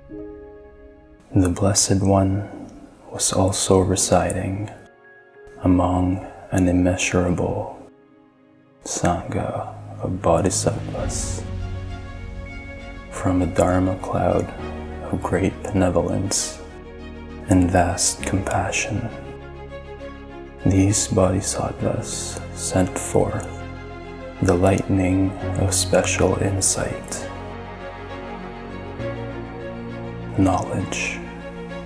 The Blessed One was also residing among an immeasurable saṅgha of bodhisattvas. From a Dharma cloud of great benevolence and vast compassion, these bodhisattvas sent forth the lightning of special insight, knowledge,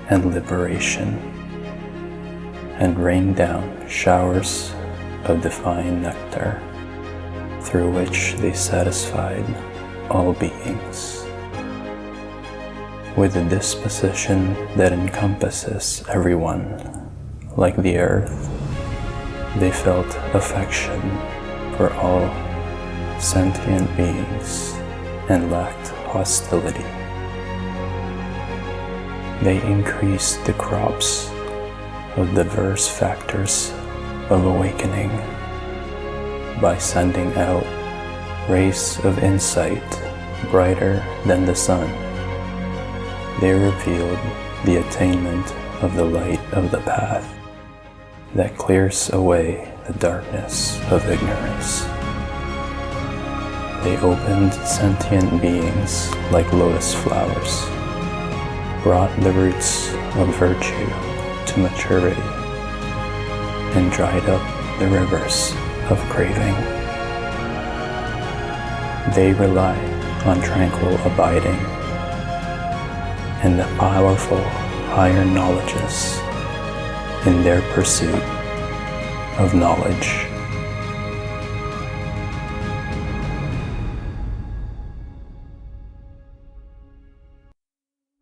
and liberation, and rained down showers of divine nectar through which they satisfied all beings. With a disposition that encompasses everyone, like the earth, they felt affection for all sentient beings and lacked hostility. They increased the crops of diverse factors of awakening by sending out rays of insight brighter than the sun. They revealed the attainment of the light of the path that clears away the darkness of ignorance. They opened sentient beings like lotus flowers, brought the roots of virtue to maturity, and dried up the rivers of craving. They rely on tranquil abiding and the powerful higher knowledges in their pursuit of knowledge.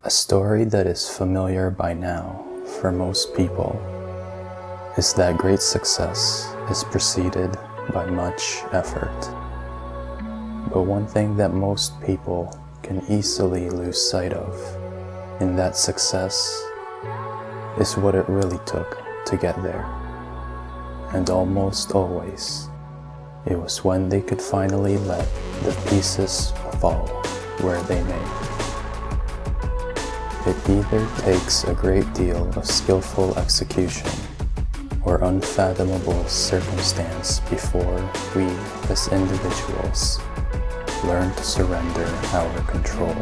A story that is familiar by now for most people is that great success is preceded by much effort. But one thing that most people can easily lose sight of in that success is what it really took to get there. And almost always, it was when they could finally let the pieces fall where they may. It either takes a great deal of skillful execution or unfathomable circumstance before we, as individuals, learn to surrender our control.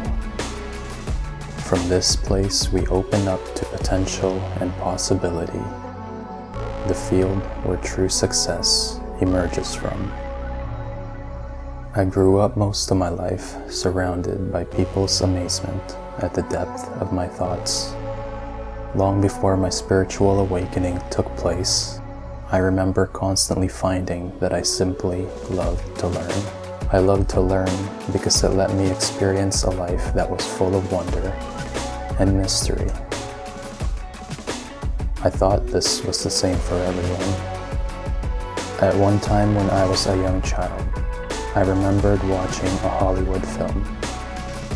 From this place we open up to potential and possibility, the field where true success emerges from. I grew up most of my life surrounded by people's amazement at the depth of my thoughts. Long before my spiritual awakening took place, I remember constantly finding that I simply loved to learn. I loved to learn because it let me experience a life that was full of wonder and mystery. I thought this was the same for everyone. At one time when I was a young child, I remembered watching a Hollywood film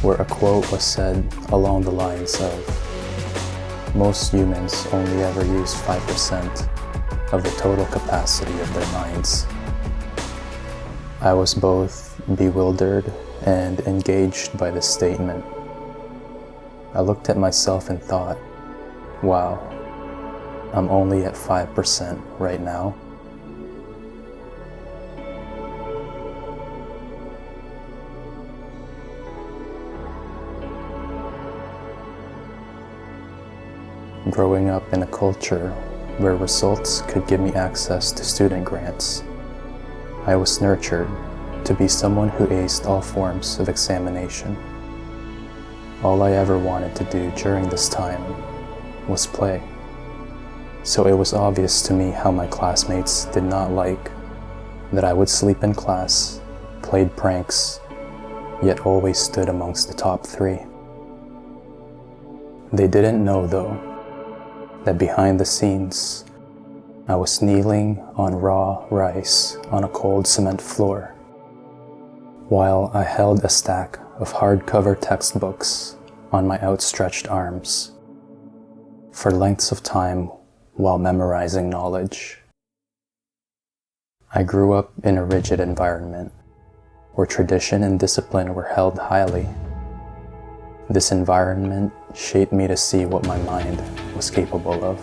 where a quote was said along the lines of, "Most humans only ever use 5% of the total capacity of their minds." I was both bewildered and engaged by this statement. I looked at myself and thought, wow, I'm only at 5% right now. Growing up in a culture where results could give me access to student grants, I was nurtured to be someone who aced all forms of examination. All I ever wanted to do during this time was play. So it was obvious to me how my classmates did not like that I would sleep in class, played pranks, yet always stood amongst the top 3. They didn't know, though, that behind the scenes, I was kneeling on raw rice on a cold cement floor, while I held a stack of hardcover textbooks on my outstretched arms for lengths of time while memorizing knowledge. I grew up in a rigid environment where tradition and discipline were held highly. This environment shaped me to see what my mind was capable of.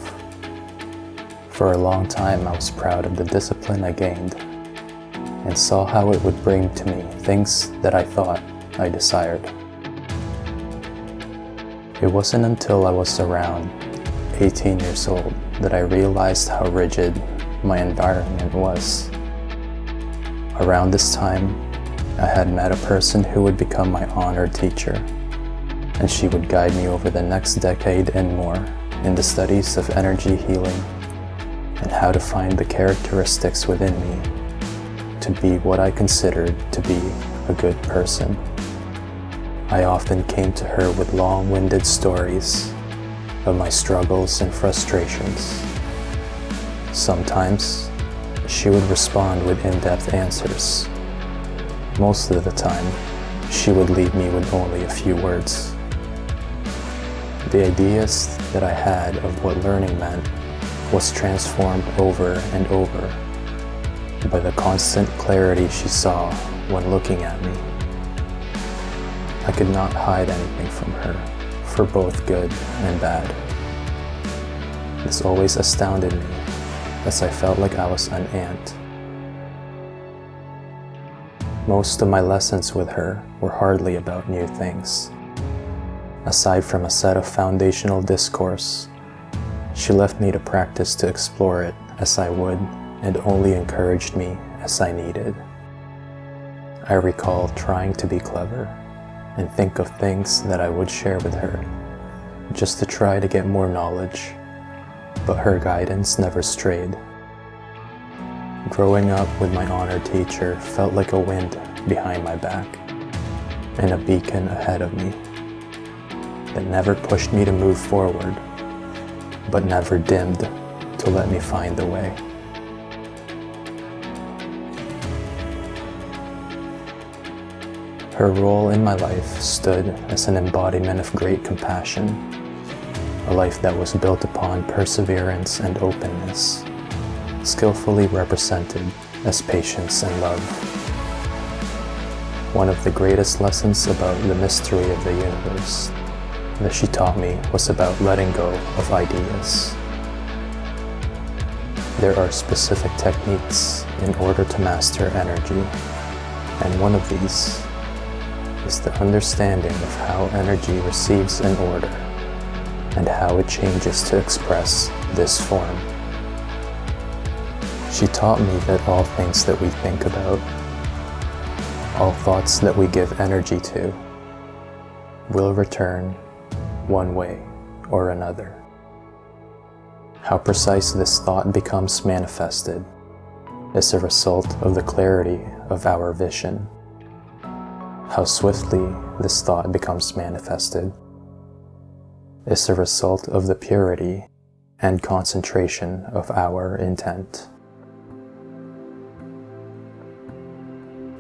For a long time, I was proud of the discipline I gained and saw how it would bring to me things that I thought I desired. It wasn't until I was around 18 years old that I realized how rigid my environment was. Around this time, I had met a person who would become my honored teacher, and she would guide me over the next decade and more in the studies of energy healing and how to find the characteristics within me to be what I considered to be a good person. I often came to her with long-winded stories of my struggles and frustrations. Sometimes, she would respond with in-depth answers. Most of the time, she would leave me with only a few words. The ideas that I had of what learning meant was transformed over and over by the constant clarity she saw when looking at me. I could not hide anything from her, for both good and bad. This always astounded me, as I felt like I was an ant. Most of my lessons with her were hardly about new things. Aside from a set of foundational discourse, she left me to practice to explore it as I would and only encouraged me as I needed. I recall trying to be clever and think of things that I would share with her, just to try to get more knowledge, but her guidance never strayed. Growing up with my honored teacher felt like a wind behind my back and a beacon ahead of me that never pushed me to move forward, but never dimmed to let me find the way. Her role in my life stood as an embodiment of great compassion, a life that was built upon perseverance and openness, skillfully represented as patience and love. One of the greatest lessons about the mystery of the universe that she taught me was about letting go of ideas. There are specific techniques in order to master energy, and one of these is the understanding of how energy receives an order and how it changes to express this form. She taught me that all things that we think about, all thoughts that we give energy to, will return one way or another. How precise this thought becomes manifested is a result of the clarity of our vision. How swiftly this thought becomes manifested is a result of the purity and concentration of our intent.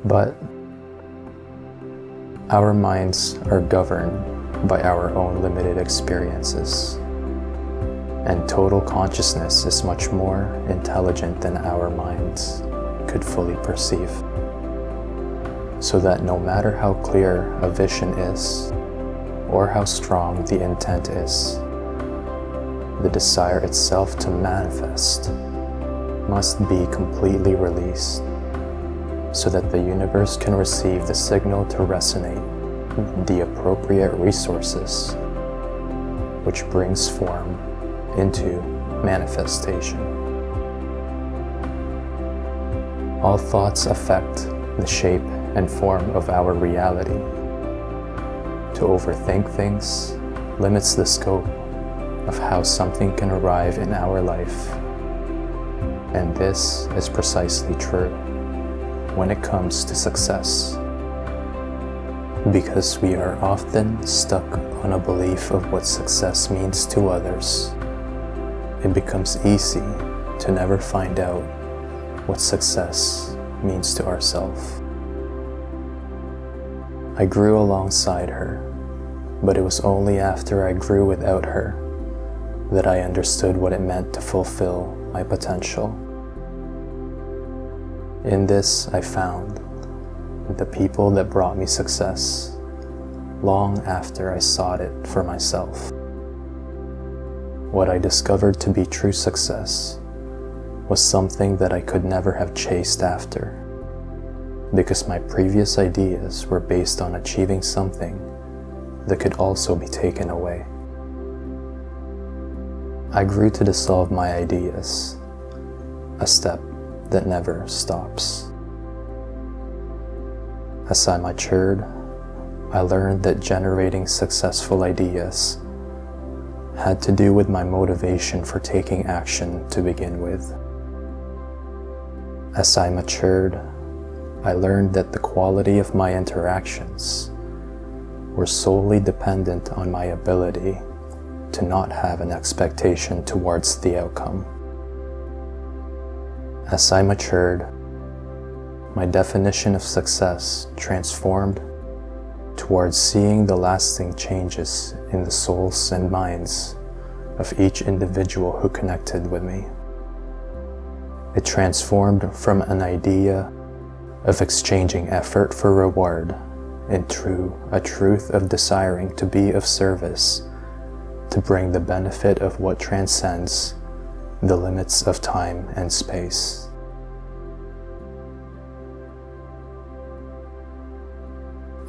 But our minds are governed by our own limited experiences, and total consciousness is much more intelligent than our minds could fully perceive. So that no matter how clear a vision is, or how strong the intent is, the desire itself to manifest must be completely released, so that the universe can receive the signal to resonate the appropriate resources, which brings form into manifestation. All thoughts affect the shape and form of our reality. To overthink things limits the scope of how something can arrive in our life. And this is precisely true when it comes to success, because we are often stuck on a belief of what success means to others. It becomes easy to never find out what success means to ourselves. I grew alongside her, but it was only after I grew without her that I understood what it meant to fulfill my potential. In this, I found the people that brought me success long after I sought it for myself. What I discovered to be true success was something that I could never have chased after, because my previous ideas were based on achieving something that could also be taken away. I grew to dissolve my ideas, a step that never stops. As I matured, I learned that generating successful ideas had to do with my motivation for taking action to begin with. As I matured, I learned that the quality of my interactions were solely dependent on my ability to not have an expectation towards the outcome. As I matured, my definition of success transformed towards seeing the lasting changes in the souls and minds of each individual who connected with me. It transformed from an idea of exchanging effort for reward into a truth of desiring to be of service, to bring the benefit of what transcends the limits of time and space.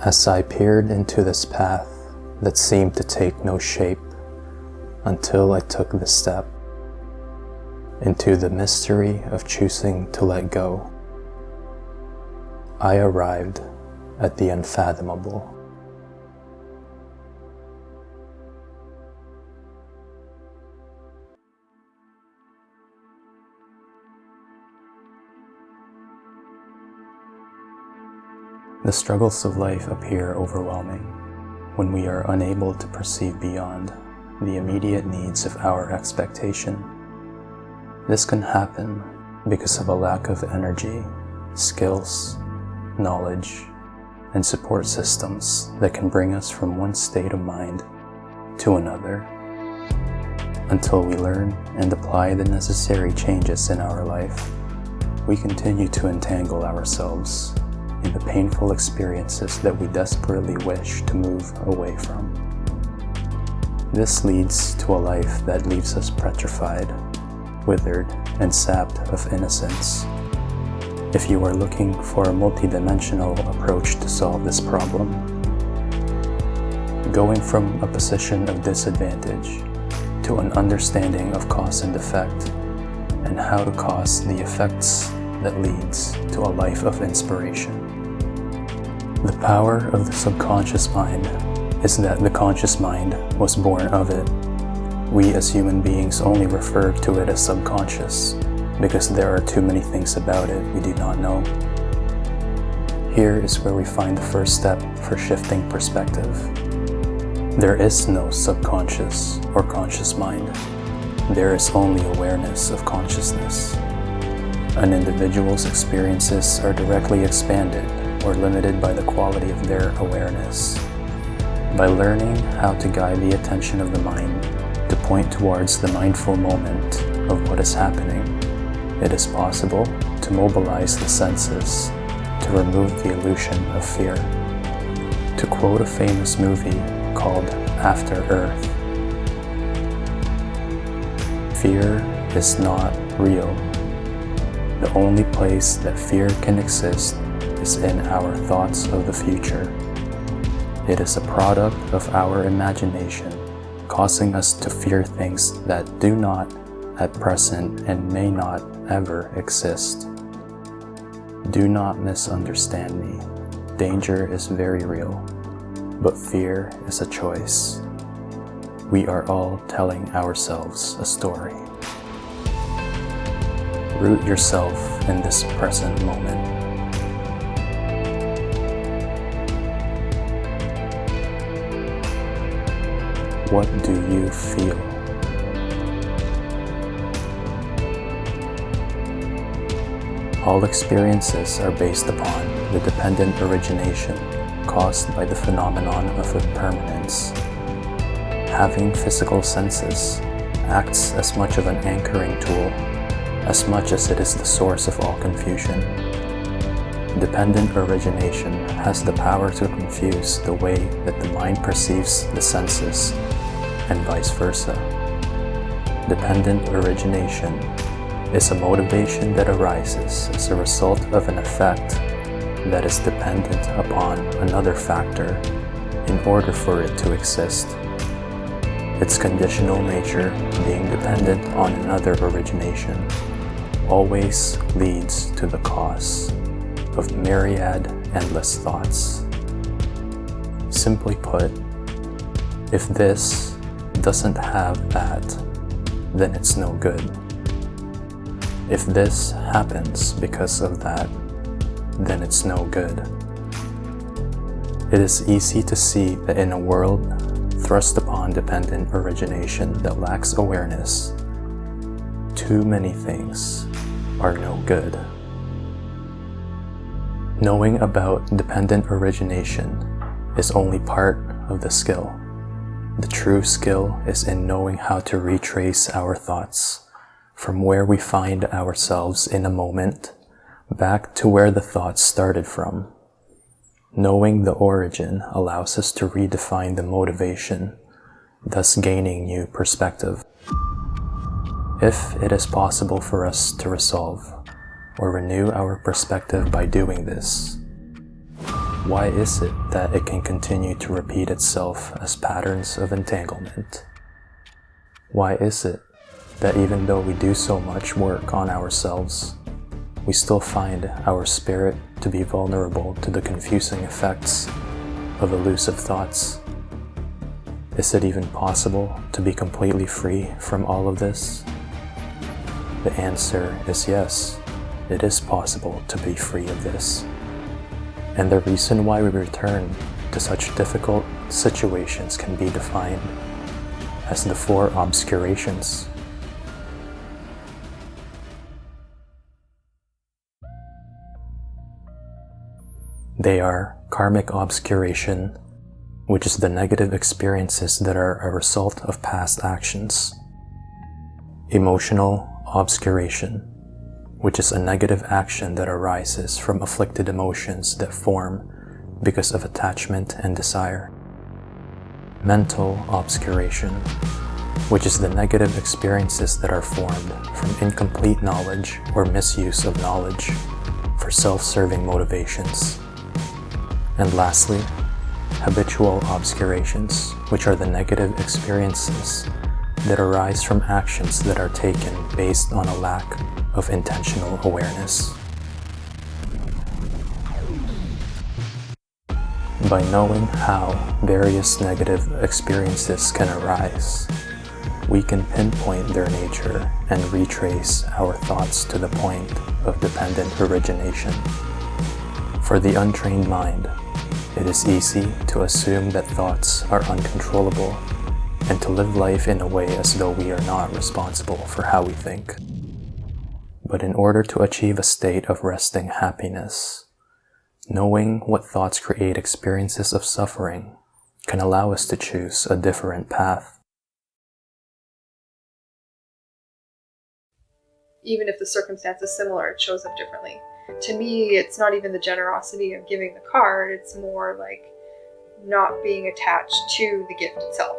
As I peered into this path that seemed to take no shape until I took the step into the mystery of choosing to let go, I arrived at the unfathomable. The struggles of life appear overwhelming when we are unable to perceive beyond the immediate needs of our expectation. This can happen because of a lack of energy, skills, knowledge, and support systems that can bring us from one state of mind to another. Until we learn and apply the necessary changes in our life, we continue to entangle ourselves in the painful experiences that we desperately wish to move away from. This leads to a life that leaves us petrified, withered, and sapped of innocence. If you are looking for a multidimensional approach to solve this problem, going from a position of disadvantage to an understanding of cause and effect, and how to cause the effects that leads to a life of inspiration. The power of the subconscious mind is that the conscious mind was born of it. We as human beings only refer to it as subconscious because there are too many things about it we do not know. Here is where we find the first step for shifting perspective. There is no subconscious or conscious mind. There is only awareness of consciousness. An individual's experiences are directly expanded or limited by the quality of their awareness. By learning how to guide the attention of the mind to point towards the mindful moment of what is happening, it is possible to mobilize the senses to remove the illusion of fear. To quote a famous movie called After Earth, fear is not real. The only place that fear can exist is in our thoughts of the future. It is a product of our imagination, causing us to fear things that do not at present and may not ever exist. Do not misunderstand me. Danger is very real, but fear is a choice. We are all telling ourselves a story. Root yourself in this present moment. What do you feel? All experiences are based upon the dependent origination caused by the phenomenon of impermanence. Having physical senses acts as much of an anchoring tool as much as it is the source of all confusion. Dependent origination has the power to confuse the way that the mind perceives the senses, and vice versa. Dependent origination is a motivation that arises as a result of an effect that is dependent upon another factor in order for it to exist. Its conditional nature, being dependent on another origination, always leads to the cause of myriad endless thoughts. Simply put, if this doesn't have that, then it's no good. If this happens because of that, then it's no good. It is easy to see that in a world thrust upon dependent origination that lacks awareness, too many things are no good. Knowing about dependent origination is only part of the skill. The true skill is in knowing how to retrace our thoughts from where we find ourselves in a moment back to where the thoughts started from. Knowing the origin allows us to redefine the motivation, thus gaining new perspective. If it is possible for us to resolve or renew our perspective by doing this, why is it that it can continue to repeat itself as patterns of entanglement? Why is it that even though we do so much work on ourselves, we still find our spirit to be vulnerable to the confusing effects of elusive thoughts? Is it even possible to be completely free from all of this? The answer is yes, it is possible to be free of this. And the reason why we return to such difficult situations can be defined as the 4 obscurations. They are karmic obscuration, which is the negative experiences that are a result of past actions. Emotional obscuration, which is a negative action that arises from afflicted emotions that form because of attachment and desire. Mental obscuration, which is the negative experiences that are formed from incomplete knowledge or misuse of knowledge for self-serving motivations. And lastly, habitual obscurations, which are the negative experiences that arise from actions that are taken based on a lack of intentional awareness. By knowing how various negative experiences can arise, we can pinpoint their nature and retrace our thoughts to the point of dependent origination. For the untrained mind, it is easy to assume that thoughts are uncontrollable and to live life in a way as though we are not responsible for how we think. But in order to achieve a state of resting happiness, knowing what thoughts create experiences of suffering can allow us to choose a different path. Even if the circumstance is similar, it shows up differently. To me, it's not even the generosity of giving the card, it's more like not being attached to the gift itself.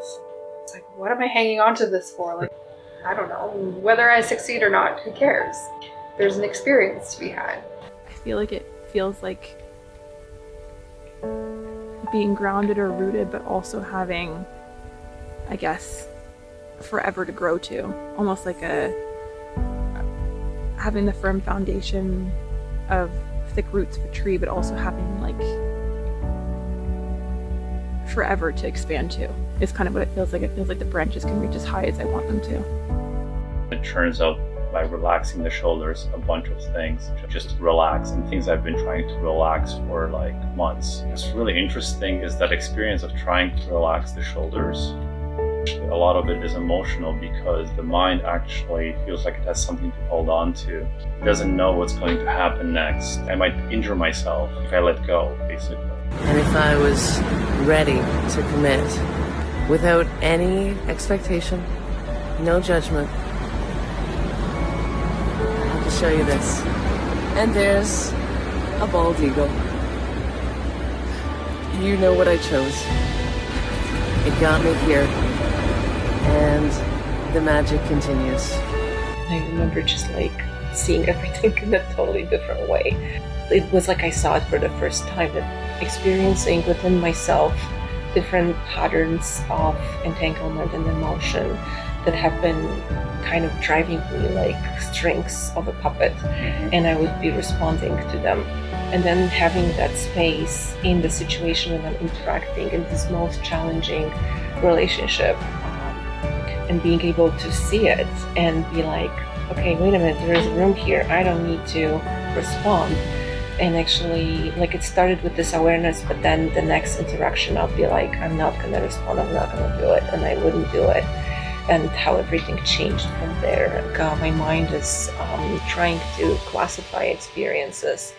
It's like, what am I hanging on to this for? Like, I don't know. Whether I succeed or not, who cares? There's an experience to be had. I feel like it feels like being grounded or rooted, but also having, I guess, forever to grow to. Almost like having the firm foundation of thick roots of a tree, but also having like forever to expand to is kind of what it feels like. It feels like the branches can reach as high as I want them to. It turns out by relaxing the shoulders, a bunch of things just relax, and things I've been trying to relax for like months. What's really interesting is that experience of trying to relax the shoulders. A lot of it is emotional because the mind actually feels like it has something to hold on to. It doesn't know what's going to happen next. I might injure myself if I let go, basically. And if I was ready to commit without any expectation, no judgment, I have to show you this. And there's A bald eagle. You know what I chose. It got me here. And the magic continues. I remember just like seeing everything in a totally different way. It was like I saw it for the first time, and experiencing within myself different patterns of entanglement and emotion that have been kind of driving me like strings of a puppet, and I would be responding to them. And then having that space in the situation when I'm interacting in this most challenging relationship, and being able to see it and be like, okay, wait a minute, there is room here. I don't need to respond. And actually, like, it started with this awareness, but then the next interaction, I'll be like, I'm not gonna respond, I'm not gonna do it, and I wouldn't do it. And how everything changed from there. Like, my mind is trying to classify experiences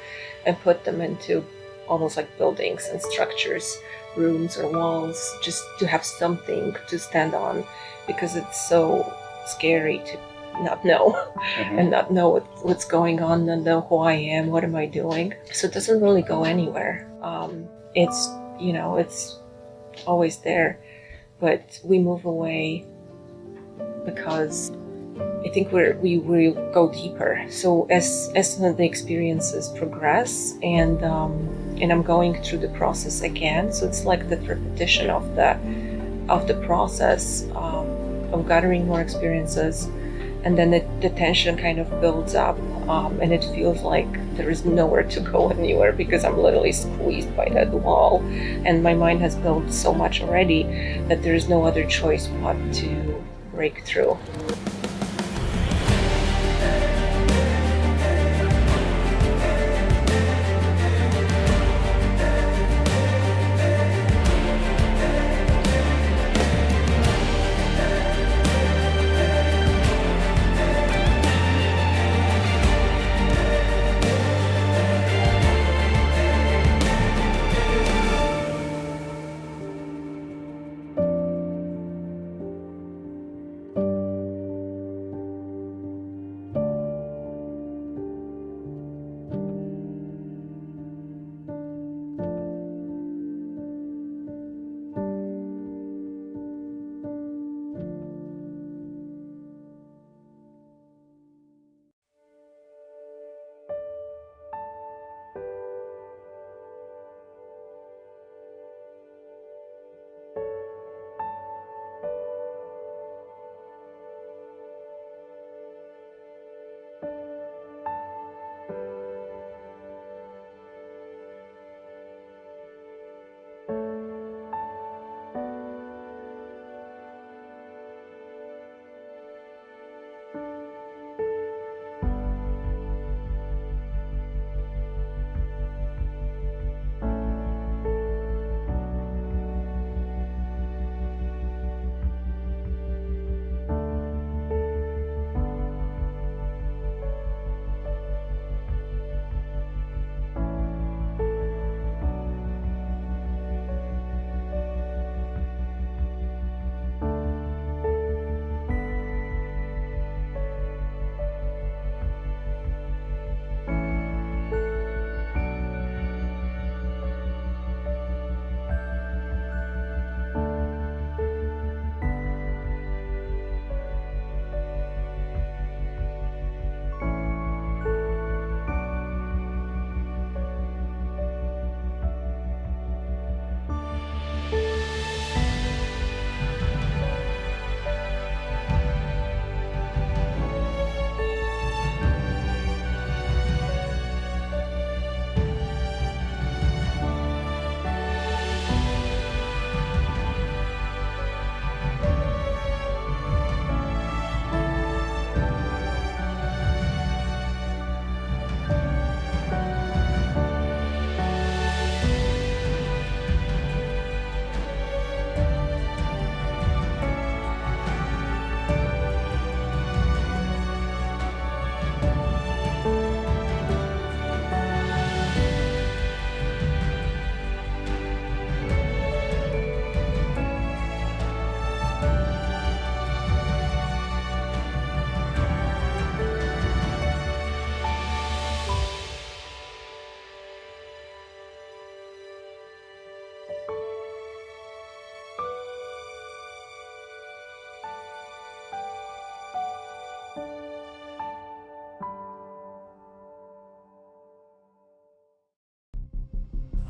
and put them into almost like buildings and structures, rooms or walls, just to have something to stand on, because it's so scary to not know and not know what's going on, not know who I am, what am I doing. So it doesn't really go anywhere. It's, you know, it's always there, but we move away because I think we go deeper. So as the experiences progress, and I'm going through the process again, so it's like the repetition of the process of gathering more experiences, and then the tension kind of builds up, and it feels like there is nowhere to go anywhere, because I'm literally squeezed by that wall, and my mind has built so much already that there is no other choice but to break through.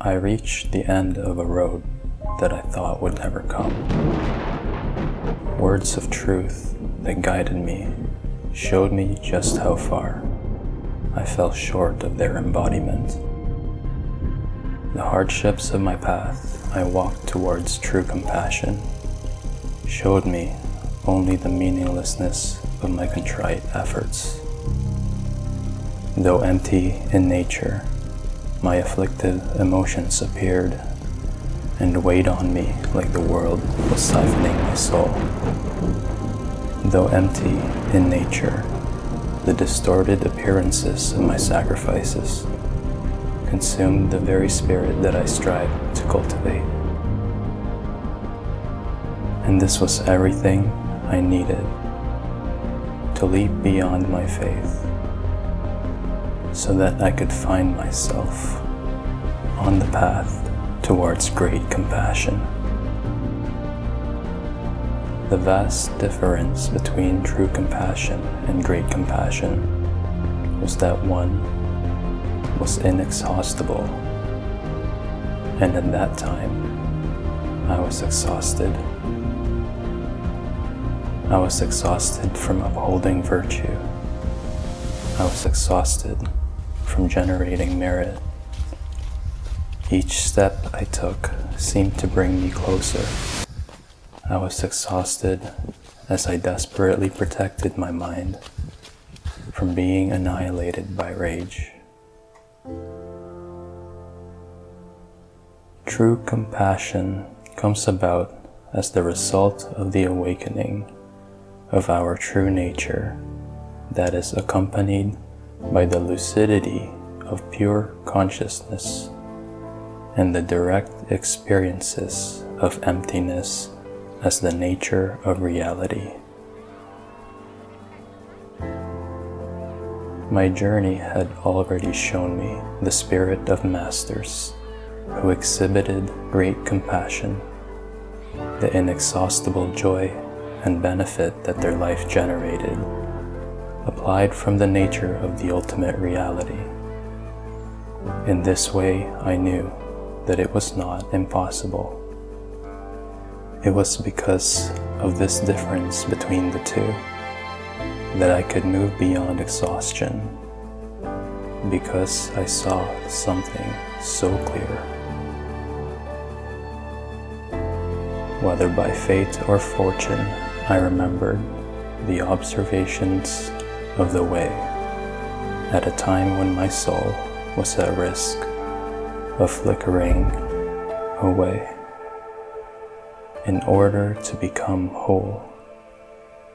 I reached the end of a road that I thought would never come. Words of truth that guided me showed me just how far I fell short of their embodiment. The hardships of my path I walked towards true compassion showed me only the meaninglessness of my contrite efforts. Though empty in nature, my afflictive emotions appeared and weighed on me like the world was siphoning my soul. Though empty in nature, the distorted appearances of my sacrifices consumed the very spirit that I strived to cultivate. And this was everything I needed to leap beyond my faith so that I could find myself on the path towards great compassion. The vast difference between true compassion and great compassion was that one was inexhaustible, and at that time I was exhausted. I was exhausted from upholding virtue. I was exhausted from generating merit. Each step I took seemed to bring me closer. I was exhausted as I desperately protected my mind from being annihilated by rage. True compassion comes about as the result of the awakening of our true nature that is accompanied by the lucidity of pure consciousness and the direct experiences of emptiness as the nature of reality. My journey had already shown me the spirit of masters who exhibited great compassion, the inexhaustible joy and benefit that their life generated, applied from the nature of the ultimate reality. In this way, I knew that it was not impossible. It was because of this difference between the two that I could move beyond exhaustion, because I saw something so clear. Whether by fate or fortune, I remembered the observations of the way at a time when my soul was at risk of flickering away. In order to become whole,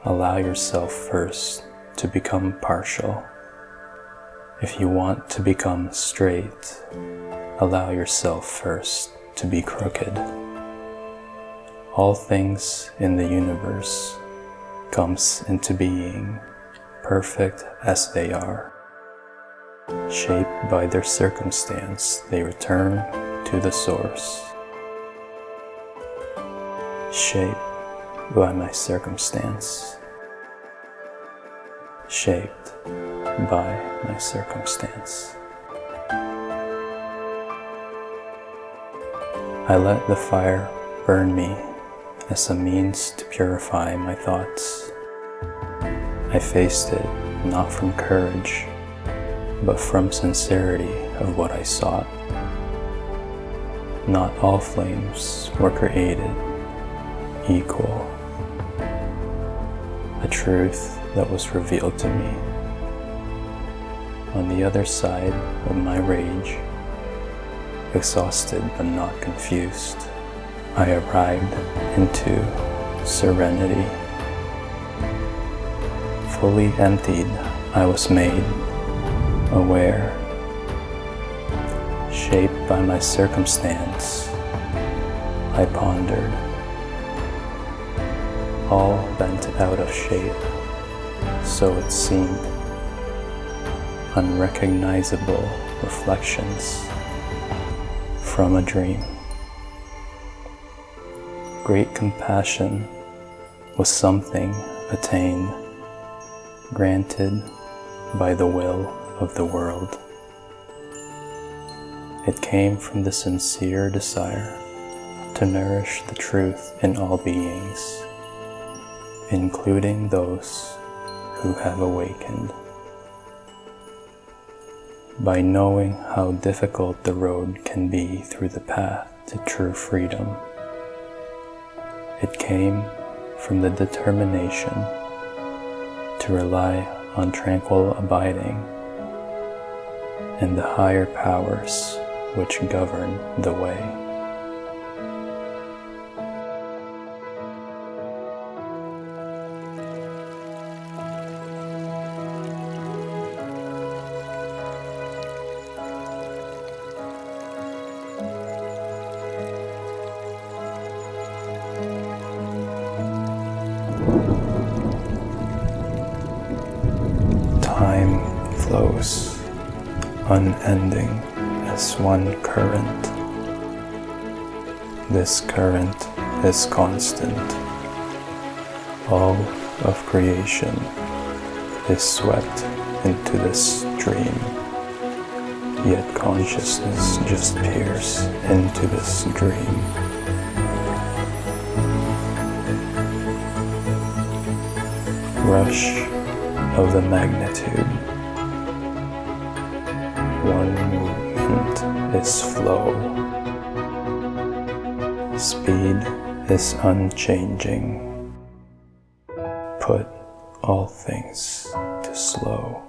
allow yourself first to become partial. If you want to become straight, allow yourself first to be crooked. All things in the universe comes into being perfect as they are. Shaped by their circumstance, they return to the source. Shaped by my circumstance. Shaped by my circumstance. I let the fire burn me as a means to purify my thoughts. I faced it not from courage, but from sincerity of what I sought. Not all flames were created equal. A truth that was revealed to me. On the other side of my rage, exhausted but not confused, I arrived into serenity. Fully emptied, I was made aware. Shaped by my circumstance, I pondered. All bent out of shape, so it seemed. Unrecognizable reflections from a dream. Great compassion was something attained, granted by the will of the world. It came from the sincere desire to nourish the truth in all beings, including those who have awakened. By knowing how difficult the road can be through the path to true freedom, it came from the determination to rely on tranquil abiding and the higher powers which govern the way. Time flows, unending as one current. This current is constant. All of creation is swept into this stream, yet consciousness just peers into this dream. Rush of the magnitude. One movement is flow. Speed is unchanging. Put all things to slow.